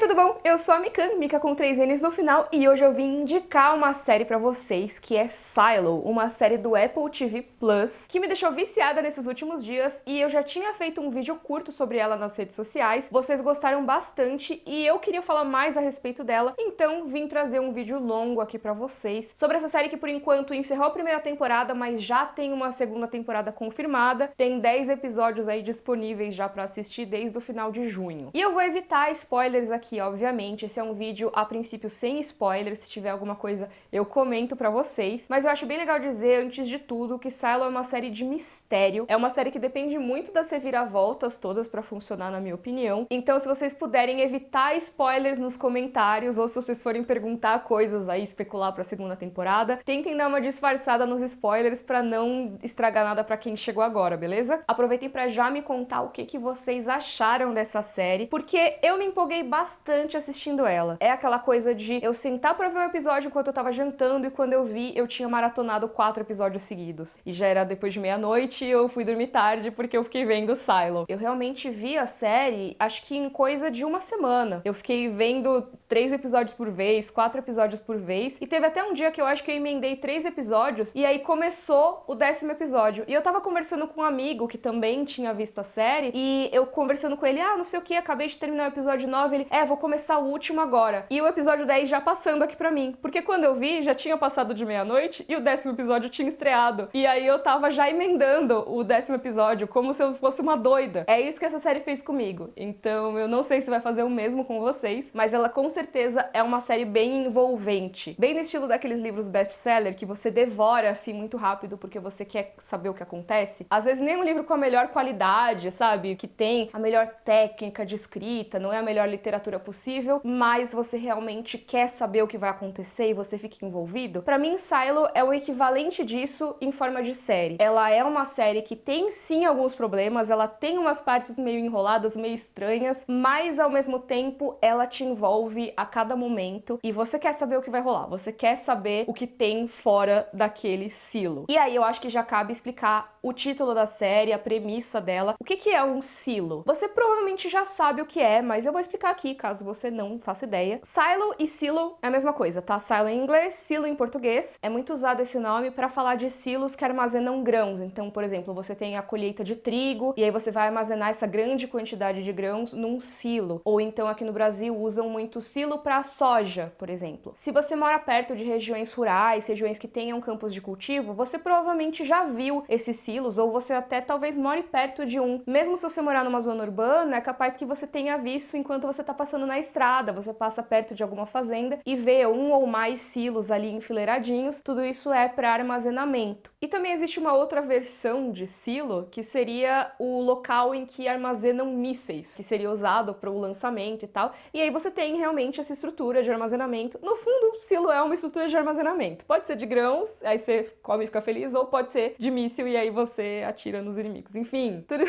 tudo bom? Eu sou a Mikan, Mika com 3 N's no final, e hoje eu vim indicar uma série pra vocês, que é Silo, uma série do Apple TV Plus, que me deixou viciada nesses últimos dias, e eu já tinha feito um vídeo curto sobre ela nas redes sociais, vocês gostaram bastante, e eu queria falar mais a respeito dela, então vim trazer um vídeo longo aqui pra vocês, sobre essa série que por enquanto encerrou a primeira temporada, mas já tem uma segunda temporada confirmada, tem 10 episódios aí disponíveis já pra assistir desde o final de junho. E eu vou evitar spoilers aqui, obviamente, esse é um vídeo a princípio sem spoilers, se tiver alguma coisa eu comento pra vocês, mas eu acho bem legal dizer, antes de tudo, que Silo é uma série de mistério, é uma série que depende muito das reviravoltas todas pra funcionar, na minha opinião, então se vocês puderem evitar spoilers nos comentários, ou se vocês forem perguntar coisas aí, especular pra segunda temporada, tentem dar uma disfarçada nos spoilers pra não estragar nada pra quem chegou agora, beleza? Aproveitem pra já me contar o que vocês acharam dessa série, porque eu me empolguei bastante assistindo ela. É aquela coisa de eu sentar pra ver um episódio enquanto eu tava jantando e quando eu vi, eu tinha maratonado 4 episódios seguidos. E já era depois de meia-noite e eu fui dormir tarde porque eu fiquei vendo Silo. Eu realmente vi a série, acho que em coisa de uma semana. Eu fiquei vendo 3 episódios por vez, 4 episódios por vez, e teve até um dia que eu acho que eu emendei 3 episódios, e aí começou o 10º episódio. E eu tava conversando com um amigo que também tinha visto a série, e eu conversando com ele, não sei o que, acabei de terminar o episódio 9, ele, vou começar o último agora. E o episódio 10 já passando aqui pra mim, porque quando eu vi, já tinha passado de meia-noite, e o 10º episódio tinha estreado. E aí eu tava já emendando o 10º episódio, como se eu fosse uma doida. É isso que essa série fez comigo. Então eu não sei se vai fazer o mesmo com vocês, mas ela com certeza é uma série bem envolvente. Bem no estilo daqueles livros best-seller que você devora assim muito rápido porque você quer saber o que acontece. Às vezes nem um livro com a melhor qualidade, sabe? Que tem a melhor técnica de escrita, não é a melhor literatura possível, mas você realmente quer saber o que vai acontecer e você fica envolvido. Pra mim, Silo é o equivalente disso em forma de série. Ela é uma série que tem sim alguns problemas, ela tem umas partes meio enroladas, meio estranhas, mas ao mesmo tempo ela te envolve a cada momento e você quer saber o que vai rolar, você quer saber o que tem fora daquele silo. E aí eu acho que já cabe explicar o título da série, a premissa dela. O que é um silo? Você provavelmente já sabe o que é, mas eu vou explicar aqui, caso você não faça ideia. Silo e silo é a mesma coisa, tá? Silo em inglês, silo em português. É muito usado esse nome para falar de silos que armazenam grãos. Então, por exemplo, você tem a colheita de trigo e aí você vai armazenar essa grande quantidade de grãos num silo. Ou então aqui no Brasil usam muito silo para soja, por exemplo. Se você mora perto de regiões rurais, regiões que tenham campos de cultivo, você provavelmente já viu esses silos ou você até talvez more perto de um. Mesmo se você morar numa zona urbana, é capaz que você tenha visto enquanto você tá passando na estrada, você passa perto de alguma fazenda e vê um ou mais silos ali enfileiradinhos, tudo isso é para armazenamento. E também existe uma outra versão de silo, que seria o local em que armazenam mísseis, que seria usado para o lançamento e tal, e aí você tem realmente essa estrutura de armazenamento. No fundo, o silo é uma estrutura de armazenamento. Pode ser de grãos, aí você come e fica feliz, ou pode ser de míssil e aí você atira nos inimigos. Enfim, tudo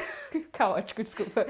caótico, desculpa.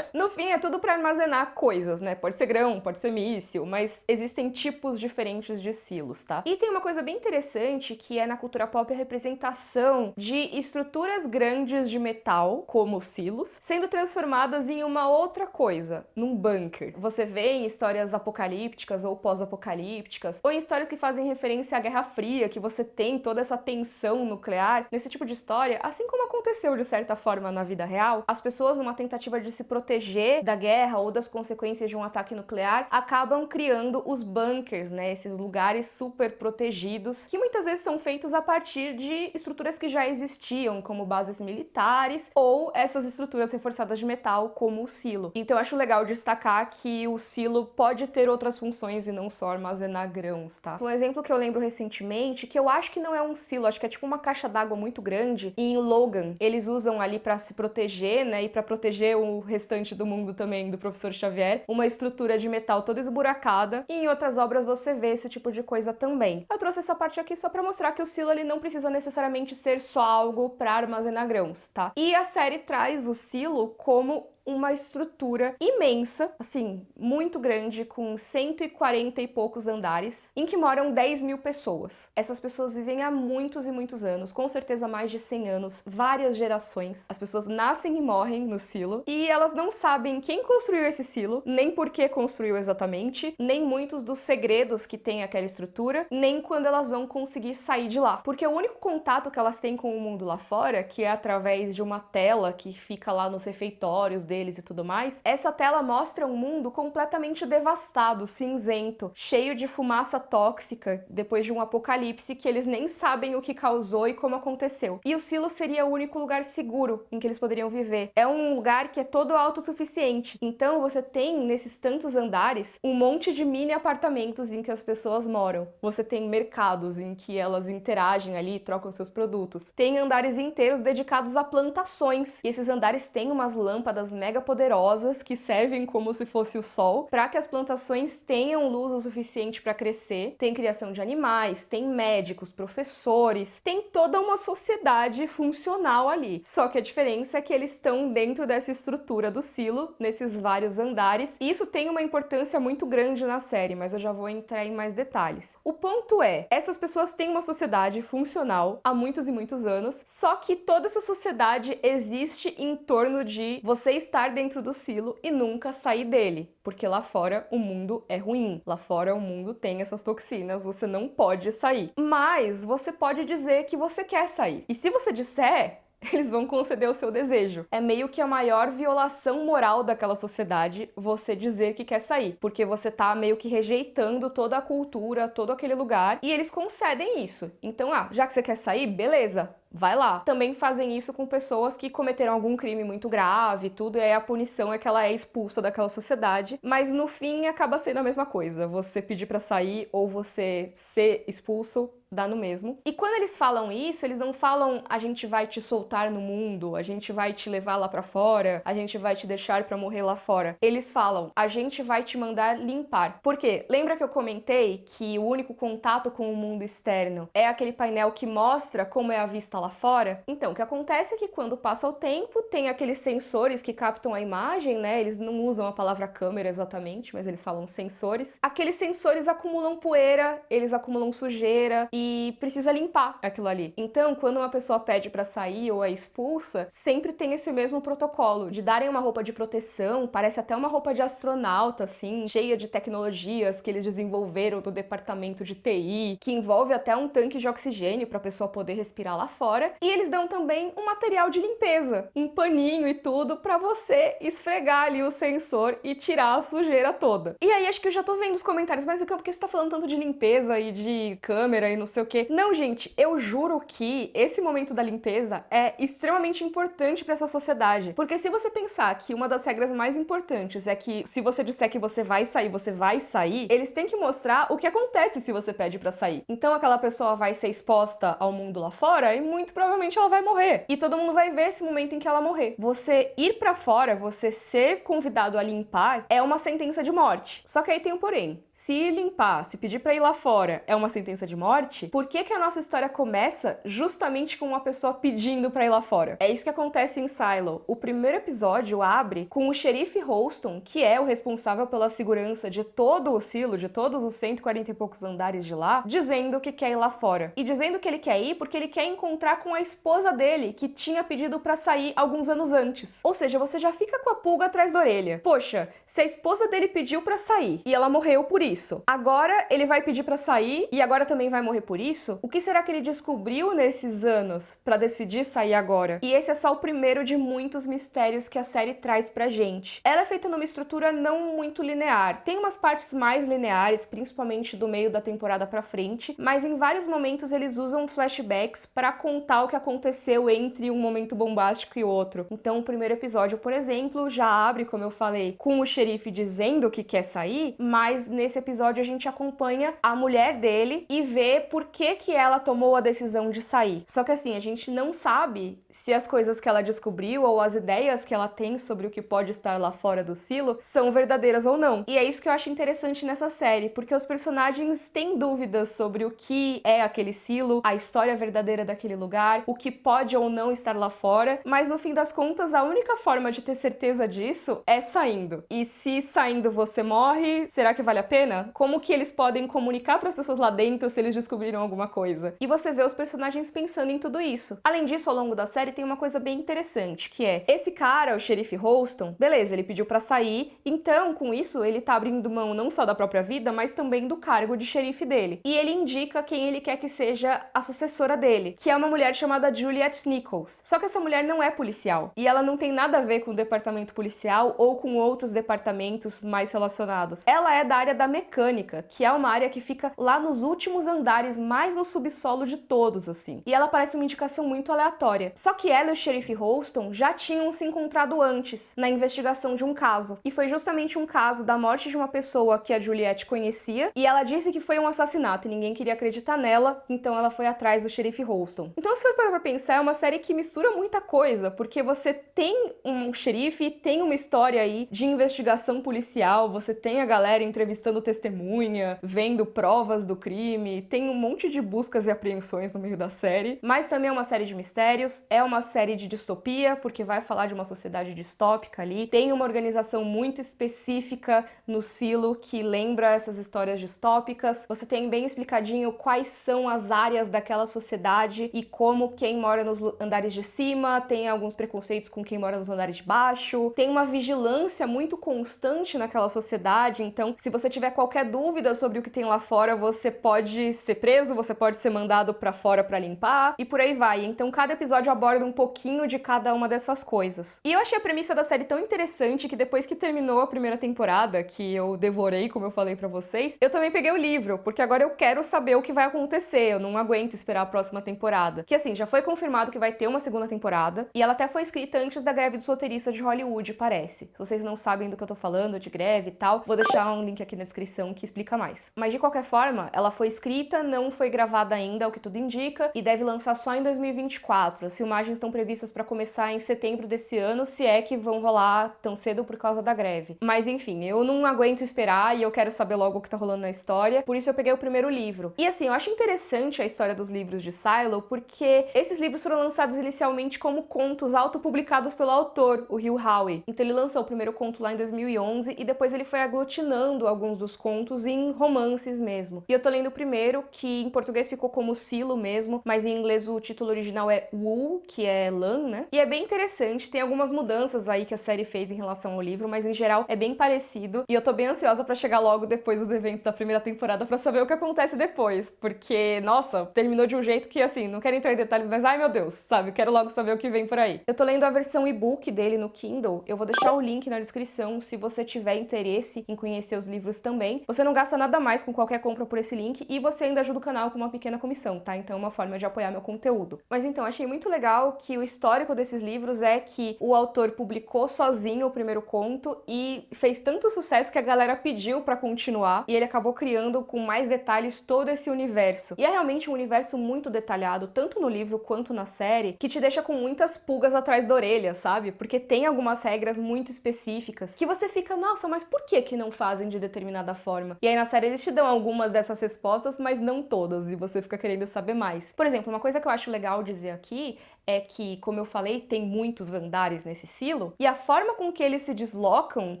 No fim, é tudo para armazenar coisas, né? Pode ser grão, pode ser míssil, mas existem tipos diferentes de silos, tá? E tem uma coisa bem interessante que é na cultura pop a representação de estruturas grandes de metal, como silos, sendo transformadas em uma outra coisa, num bunker. Você vê em histórias apocalípticas ou pós-apocalípticas, ou em histórias que fazem referência à Guerra Fria, que você tem toda essa tensão nuclear. Nesse tipo de história, assim como aconteceu de certa forma na vida real, as pessoas, numa tentativa de se proteger da guerra ou das consequências de um ataque nuclear, acabam criando os bunkers, né? Esses lugares super protegidos, que muitas vezes são feitos a partir de estruturas que já existiam, como bases militares, ou essas estruturas reforçadas de metal, como o silo. Então eu acho legal destacar que o silo pode ter outras funções e não só armazenar grãos, tá? Um exemplo que eu lembro recentemente, que eu acho que não é um silo, acho que é tipo uma caixa d'água muito grande, e em Logan eles usam ali pra se proteger, né? E pra proteger o restante do mundo também, do Professor Xavier, uma estrutura de metal toda esburacada, e em outras obras você vê esse tipo de coisa também. Eu trouxe essa parte aqui só pra mostrar que o silo ele não precisa necessariamente ser só algo pra armazenar grãos, tá? E a série traz o silo como uma estrutura imensa, assim, muito grande, com 140 e poucos andares, em que moram 10 mil pessoas. Essas pessoas vivem há muitos e muitos anos, com certeza mais de 100 anos, várias gerações. As pessoas nascem e morrem no silo, e elas não sabem quem construiu esse silo, nem por que construiu exatamente, nem muitos dos segredos que tem aquela estrutura, nem quando elas vão conseguir sair de lá. Porque o único contato que elas têm com o mundo lá fora, que é através de uma tela que fica lá nos refeitórios deles e tudo mais, essa tela mostra um mundo completamente devastado, cinzento, cheio de fumaça tóxica, depois de um apocalipse que eles nem sabem o que causou e como aconteceu. E o silo seria o único lugar seguro em que eles poderiam viver. É um lugar que é todo autossuficiente. Então você tem, nesses tantos andares, um monte de mini apartamentos em que as pessoas moram. Você tem mercados em que elas interagem ali, trocam seus produtos. Tem andares inteiros dedicados a plantações. E esses andares têm umas lâmpadas mega poderosas que servem como se fosse o sol, para que as plantações tenham luz o suficiente para crescer. Tem criação de animais, tem médicos, professores, tem toda uma sociedade funcional ali. Só que a diferença é que eles estão dentro dessa estrutura do silo, nesses vários andares, e isso tem uma importância muito grande na série, mas eu já vou entrar em mais detalhes. O ponto é, essas pessoas têm uma sociedade funcional há muitos e muitos anos, só que toda essa sociedade existe em torno de você estar dentro do silo e nunca sair dele, porque lá fora o mundo é ruim, lá fora o mundo tem essas toxinas, você não pode sair. Mas você pode dizer que você quer sair. E se você disser, eles vão conceder o seu desejo. É meio que a maior violação moral daquela sociedade você dizer que quer sair, porque você tá meio que rejeitando toda a cultura, todo aquele lugar, e eles concedem isso. Então, já que você quer sair, beleza, vai lá. Também fazem isso com pessoas que cometeram algum crime muito grave, tudo, e aí a punição é que ela é expulsa daquela sociedade, mas no fim acaba sendo a mesma coisa. Você pedir pra sair ou você ser expulso, dá no mesmo. E quando eles falam isso, eles não falam a gente vai te soltar no mundo, a gente vai te levar lá pra fora, a gente vai te deixar pra morrer lá fora. Eles falam a gente vai te mandar limpar. Por quê? Lembra que eu comentei que o único contato com o mundo externo é aquele painel que mostra como é a vista lá fora? Então, o que acontece é que quando passa o tempo, tem aqueles sensores que captam a imagem, né? Eles não usam a palavra câmera exatamente, mas eles falam sensores. Aqueles sensores acumulam poeira, eles acumulam sujeira e precisa limpar aquilo ali. Então, quando uma pessoa pede pra sair ou é expulsa, sempre tem esse mesmo protocolo de darem uma roupa de proteção, parece até uma roupa de astronauta, assim, cheia de tecnologias que eles desenvolveram do departamento de TI, que envolve até um tanque de oxigênio pra pessoa poder respirar lá fora. E eles dão também um material de limpeza, um paninho e tudo pra você esfregar ali o sensor e tirar a sujeira toda. E aí, acho que eu já tô vendo os comentários, mas por que você tá falando tanto de limpeza e de câmera e não sei o quê? Não, gente, eu juro que esse momento da limpeza é extremamente importante pra essa sociedade. Porque se você pensar que uma das regras mais importantes é que se você disser que você vai sair, eles têm que mostrar o que acontece se você pede pra sair. Então aquela pessoa vai ser exposta ao mundo lá fora e muito provavelmente ela vai morrer. E todo mundo vai ver esse momento em que ela morrer. Você ir pra fora, você ser convidado a limpar, é uma sentença de morte. Só que aí tem um porém. Se limpar, se pedir pra ir lá fora é uma sentença de morte, por que a nossa história começa justamente com uma pessoa pedindo pra ir lá fora? É isso que acontece em Silo. O primeiro episódio abre com o xerife Holston, que é o responsável pela segurança de todo o silo, de todos os 140 e poucos andares de lá, dizendo que quer ir lá fora. E dizendo que ele quer ir porque ele quer encontrar com a esposa dele, que tinha pedido pra sair alguns anos antes. Ou seja, você já fica com a pulga atrás da orelha. Poxa, se a esposa dele pediu pra sair e ela morreu por isso, agora ele vai pedir pra sair e agora também vai morrer por isso? O que será que ele descobriu nesses anos pra decidir sair agora? E esse é só o primeiro de muitos mistérios que a série traz pra gente. Ela é feita numa estrutura não muito linear. Tem umas partes mais lineares, principalmente do meio da temporada pra frente, mas em vários momentos eles usam flashbacks pra contar o que aconteceu entre um momento bombástico e outro. Então o primeiro episódio, por exemplo, já abre, como eu falei, com o xerife dizendo que quer sair, mas nesse episódio a gente acompanha a mulher dele e vê por que ela tomou a decisão de sair. Só que assim, a gente não sabe se as coisas que ela descobriu ou as ideias que ela tem sobre o que pode estar lá fora do silo são verdadeiras ou não. E é isso que eu acho interessante nessa série, porque os personagens têm dúvidas sobre o que é aquele silo, a história verdadeira daquele lugar, o que pode ou não estar lá fora, mas no fim das contas, a única forma de ter certeza disso é saindo. E se saindo você morre, será que vale a pena? Como que eles podem comunicar para as pessoas lá dentro se eles descobriram alguma coisa? E você vê os personagens pensando em tudo isso. Além disso, ao longo da série tem uma coisa bem interessante, que é esse cara, o xerife Holston, beleza, ele pediu pra sair, então com isso ele tá abrindo mão não só da própria vida, mas também do cargo de xerife dele. E ele indica quem ele quer que seja a sucessora dele, que é uma mulher chamada Juliet Nichols. Só que essa mulher não é policial, e ela não tem nada a ver com o departamento policial ou com outros departamentos mais relacionados. Ela é da área da mecânica, que é uma área que fica lá nos últimos andares, mais no subsolo de todos, assim. E ela parece uma indicação muito aleatória. Só que ela e o xerife Holston já tinham se encontrado antes, na investigação de um caso. E foi justamente um caso da morte de uma pessoa que a Juliet conhecia, e ela disse que foi um assassinato e ninguém queria acreditar nela, então ela foi atrás do xerife Holston. Então, se for parar pra pensar, é uma série que mistura muita coisa, porque você tem um xerife, tem uma história aí de investigação policial, você tem a galera entrevistando testemunha, vendo provas do crime, tem um monte de buscas e apreensões no meio da série, mas também é uma série de mistérios, é uma série de distopia, porque vai falar de uma sociedade distópica ali, tem uma organização muito específica no silo que lembra essas histórias distópicas, você tem bem explicadinho quais são as áreas daquela sociedade e como quem mora nos andares de cima tem alguns preconceitos com quem mora nos andares de baixo, tem uma vigilância muito constante naquela sociedade, então se você tiver qualquer dúvida sobre o que tem lá fora, você pode ser preso, você pode ser mandado pra fora pra limpar e por aí vai. Então cada episódio aborda um pouquinho de cada uma dessas coisas. E eu achei a premissa da série tão interessante que depois que terminou a primeira temporada, que eu devorei, como eu falei pra vocês, eu também peguei o livro, porque agora eu quero saber o que vai acontecer, eu não aguento esperar a próxima temporada. Que assim, já foi confirmado que vai ter uma segunda temporada, e ela até foi escrita antes da greve dos roteiristas de Hollywood, parece. Se vocês não sabem do que eu tô falando, de greve e tal, vou deixar um link aqui na descrição que explica mais. Mas de qualquer forma, ela foi escrita, não foi gravada ainda, o que tudo indica, e deve lançar só em 2024. As filmagens estão previstas para começar em setembro desse ano, se é que vão rolar tão cedo por causa da greve. Mas enfim, eu não aguento esperar e eu quero saber logo o que tá rolando na história, por isso eu peguei o primeiro livro. E assim, eu acho interessante a história dos livros de Silo, porque esses livros foram lançados inicialmente como contos autopublicados pelo autor, o Hugh Howey. Então ele lançou o primeiro conto lá em 2011 e depois ele foi aglutinando alguns dos contos em romances mesmo. E eu tô lendo o primeiro, que em português ficou como Silo mesmo, mas em inglês o título original é Wool, que é lã, né? E é bem interessante, tem algumas mudanças aí que a série fez em relação ao livro, mas em geral é bem parecido. E eu tô bem ansiosa pra chegar logo depois dos eventos da primeira temporada pra saber o que acontece depois, porque, nossa, terminou de um jeito que, assim, não quero entrar em detalhes, mas ai meu Deus, sabe? Quero logo saber o que vem por aí. Eu tô lendo a versão e-book dele no Kindle, eu vou deixar o link na descrição se você tiver interesse em conhecer os livros também. Você não gasta nada mais com qualquer compra por esse link e você ainda ajuda o canal com uma pequena comissão, tá? Então é uma forma de apoiar meu conteúdo. Mas então, achei muito legal que o histórico desses livros é que o autor publicou sozinho o primeiro conto e fez tanto sucesso que a galera pediu pra continuar e ele acabou criando com mais detalhes todo esse universo. E é realmente um universo muito detalhado, tanto no livro quanto na série, que te deixa com muitas pulgas atrás da orelha, sabe? Porque tem algumas regras muito específicas que você fica, nossa, mas por que não fazem de determinada forma? E aí na série eles te dão algumas dessas respostas, mas não todas, e você fica querendo saber mais. Por exemplo, uma coisa que eu acho legal dizer aqui é que, como eu falei, tem muitos andares nesse silo, e a forma com que eles se deslocam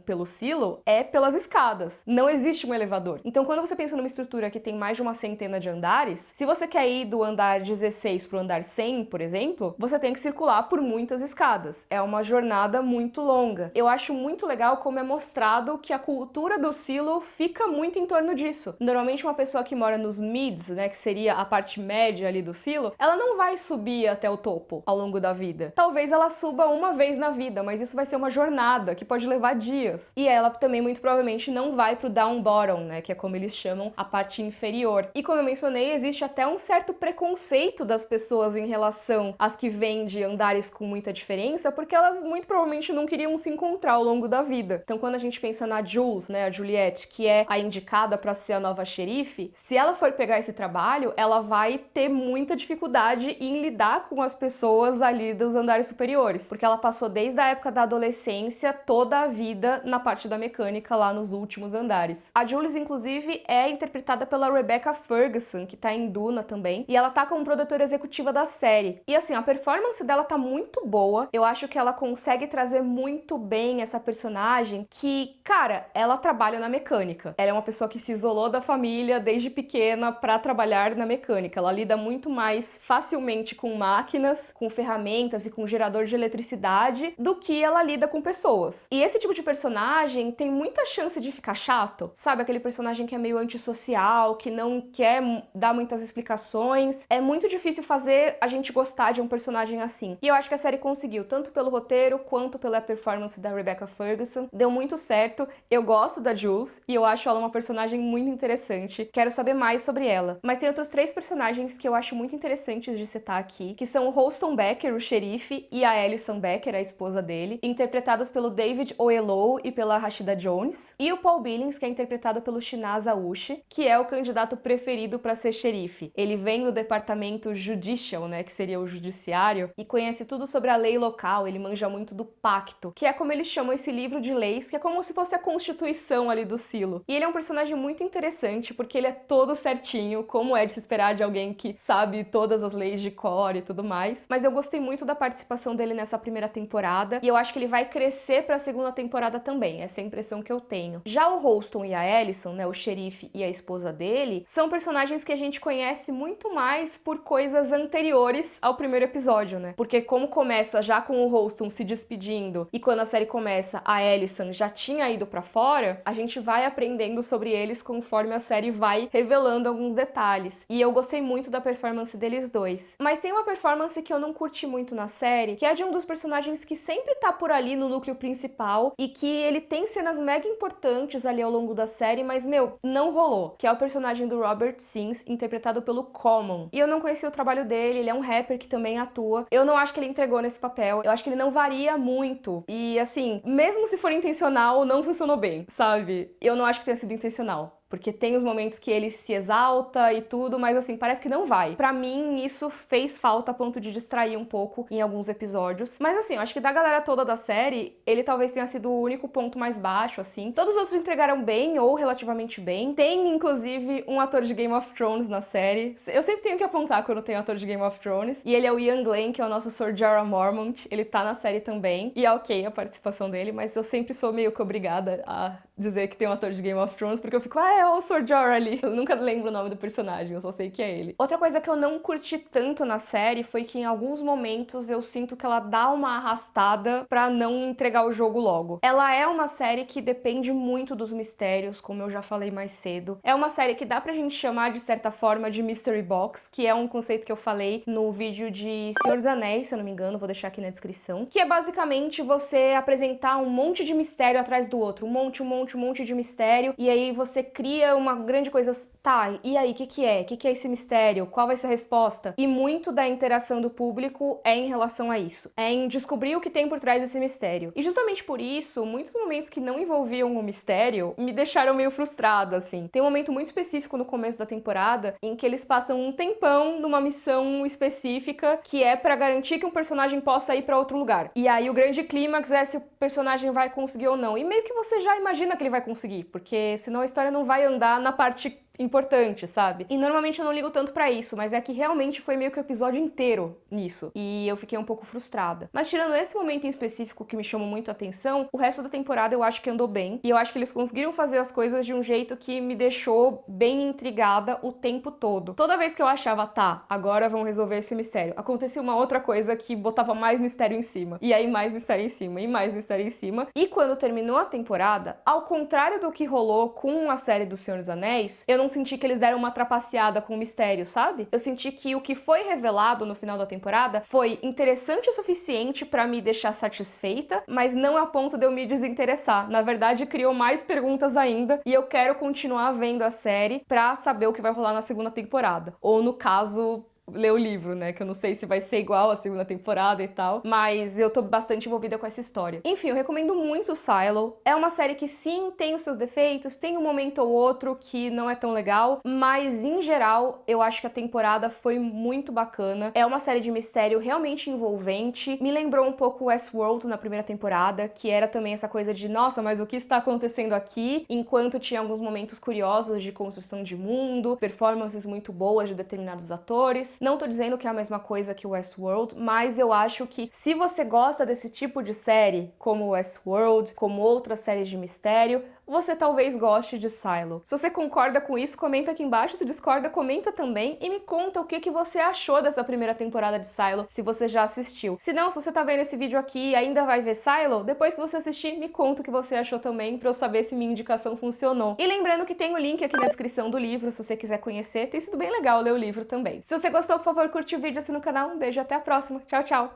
pelo silo é pelas escadas. Não existe um elevador. Então, quando você pensa numa estrutura que tem mais de uma centena de andares, se você quer ir do andar 16 pro andar 100, por exemplo, você tem que circular por muitas escadas. É uma jornada muito longa. Eu acho muito legal como é mostrado que a cultura do silo fica muito em torno disso. Normalmente, uma pessoa que mora nos mids, né, que seria a parte média ali do silo, ela não vai subir até o topo ao longo da vida. Talvez ela suba uma vez na vida, mas isso vai ser uma jornada que pode levar dias. E ela também, muito provavelmente, não vai pro down bottom, né, que é como eles chamam a parte inferior. E como eu mencionei, existe até um certo preconceito das pessoas em relação às que vêm de andares com muita diferença, porque elas muito provavelmente não queriam se encontrar ao longo da vida. Então, quando a gente pensa na Jules, né, a Juliette, que é a indicada pra ser a nova xerife, se ela for pegar esse trabalho, ela vai ter muita dificuldade em lidar com as pessoas ali dos andares superiores, porque ela passou desde a época da adolescência toda a vida na parte da mecânica lá nos últimos andares. A Jules, inclusive, é interpretada pela Rebecca Ferguson, que tá em Duna também, e ela tá como produtora executiva da série. E assim, a performance dela tá muito boa, eu acho que ela consegue trazer muito bem essa personagem que, cara, ela trabalha na mecânica. Ela é uma pessoa que se isolou da família desde pequena pra trabalhar na mecânica. Ela lida muito mais facilmente com máquinas, com ferramentas e com gerador de eletricidade do que ela lida com pessoas. E esse tipo de personagem tem muita chance de ficar chato, sabe? Aquele personagem que é meio antissocial, que não quer dar muitas explicações. É muito difícil fazer a gente gostar de um personagem assim. E eu acho que a série conseguiu, tanto pelo roteiro quanto pela performance da Rebecca Ferguson. Deu muito certo. Eu gosto da Jules e eu acho ela uma personagem muito interessante. Quero saber mais sobre ela. Mas tem outros 3 personagens que eu acho muito interessantes de citar aqui, que são o Holston Becker, o xerife, e a Alison Becker, a esposa dele, interpretados pelo David Oyelowo e pela Rashida Jones, e o Paul Billings, que é interpretado pelo Shinaz Aoshi, que é o candidato preferido para ser xerife. Ele vem do departamento judicial, né, que seria o judiciário, e conhece tudo sobre a lei local, ele manja muito do pacto, que é como eles chamam esse livro de leis, que é como se fosse a constituição ali do Silo. E ele é um personagem muito interessante, porque ele é todo certinho, como é de se esperar de alguém que sabe todas as leis de cor e tudo mais. Mas eu gostei muito da participação dele nessa primeira temporada, e eu acho que ele vai crescer pra segunda temporada também, essa é a impressão que eu tenho. Já o Holston e a Alison, né, o xerife e a esposa dele, são personagens que a gente conhece muito mais por coisas anteriores ao primeiro episódio, né? Porque como começa já com o Holston se despedindo, e quando a série começa, a Alison já tinha ido pra fora, a gente vai aprendendo sobre eles conforme a série vai revelando alguns detalhes. E eu gostei muito da performance deles dois. Mas tem uma performance que eu não curti muito na série, que é de um dos personagens que sempre tá por ali no núcleo principal e que ele tem cenas mega importantes ali ao longo da série, mas, meu, não rolou. Que é o personagem do Robert Sims, interpretado pelo Common. E eu não conheci o trabalho dele, ele é um rapper que também atua. Eu não acho que ele entregou nesse papel, eu acho que ele não varia muito. E, assim, mesmo se for intencional, não funcionou bem, sabe? Eu não acho que tenha sido intencional. Porque tem os momentos que ele se exalta e tudo, mas assim, parece que não vai. Pra mim, isso fez falta a ponto de distrair um pouco em alguns episódios. Mas assim, eu acho que da galera toda da série, ele talvez tenha sido o único ponto mais baixo, assim. Todos os outros entregaram bem, ou relativamente bem. Tem, inclusive, um ator de Game of Thrones na série. Eu sempre tenho que apontar quando tem um ator de Game of Thrones. E ele é o Ian Glen, que é o nosso Sir Jorah Mormont. Ele tá na série também. E é ok a participação dele, mas eu sempre sou meio que obrigada a dizer que tem um ator de Game of Thrones, porque eu fico, é o Sir Jorah ali. Eu nunca lembro o nome do personagem, eu só sei que é ele. Outra coisa que eu não curti tanto na série foi que em alguns momentos eu sinto que ela dá uma arrastada pra não entregar o jogo logo. Ela é uma série que depende muito dos mistérios, como eu já falei mais cedo. É uma série que dá pra gente chamar de certa forma de Mystery Box, que é um conceito que eu falei no vídeo de Senhor dos Anéis, se eu não me engano, vou deixar aqui na descrição, que é basicamente você apresentar um monte de mistério atrás do outro, um monte de mistério, e aí você cria uma grande coisa, tá, e aí, o que que é? O que que é esse mistério? Qual vai ser a resposta? E muito da interação do público é em relação a isso, é em descobrir o que tem por trás desse mistério. E justamente por isso, muitos momentos que não envolviam o mistério me deixaram meio frustrada, assim. Tem um momento muito específico no começo da temporada em que eles passam um tempão numa missão específica que é pra garantir que um personagem possa ir pra outro lugar. E aí o grande clímax é se o personagem vai conseguir ou não. E meio que você já imagina que ele vai conseguir, porque senão a história não vai andar na parte importante, sabe? E normalmente eu não ligo tanto pra isso, mas é que realmente foi meio que o episódio inteiro nisso. E eu fiquei um pouco frustrada. Mas tirando esse momento em específico que me chamou muito a atenção, o resto da temporada eu acho que andou bem. E eu acho que eles conseguiram fazer as coisas de um jeito que me deixou bem intrigada o tempo todo. Toda vez que eu achava, tá, agora vão resolver esse mistério, acontecia uma outra coisa que botava mais mistério em cima. E aí mais mistério em cima, e mais mistério em cima. E quando terminou a temporada, ao contrário do que rolou com a série do Senhor dos Anéis, eu não senti que eles deram uma trapaceada com o mistério, sabe? Eu senti que o que foi revelado no final da temporada foi interessante o suficiente pra me deixar satisfeita, mas não a ponto de eu me desinteressar. Na verdade, criou mais perguntas ainda e eu quero continuar vendo a série pra saber o que vai rolar na segunda temporada. Ou, no caso, ler o livro, né? Que eu não sei se vai ser igual a segunda temporada e tal, mas eu tô bastante envolvida com essa história. Enfim, eu recomendo muito Silo. É uma série que sim, tem os seus defeitos, tem um momento ou outro que não é tão legal, mas em geral, eu acho que a temporada foi muito bacana. É uma série de mistério realmente envolvente. Me lembrou um pouco Westworld na primeira temporada, que era também essa coisa de, nossa, mas o que está acontecendo aqui? Enquanto tinha alguns momentos curiosos de construção de mundo, performances muito boas de determinados atores. Não tô dizendo que é a mesma coisa que Westworld, mas eu acho que se você gosta desse tipo de série, como Westworld, como outras séries de mistério, você talvez goste de Silo. Se você concorda com isso, comenta aqui embaixo. Se discorda, comenta também e me conta o que você achou dessa primeira temporada de Silo, se você já assistiu. Se não, se você tá vendo esse vídeo aqui e ainda vai ver Silo, depois que você assistir, me conta o que você achou também, pra eu saber se minha indicação funcionou. E lembrando que tem o link aqui na descrição do livro, se você quiser conhecer. Tem sido bem legal ler o livro também. Se você gostou, por favor, curte o vídeo, assina o canal. Um beijo e até a próxima. Tchau, tchau!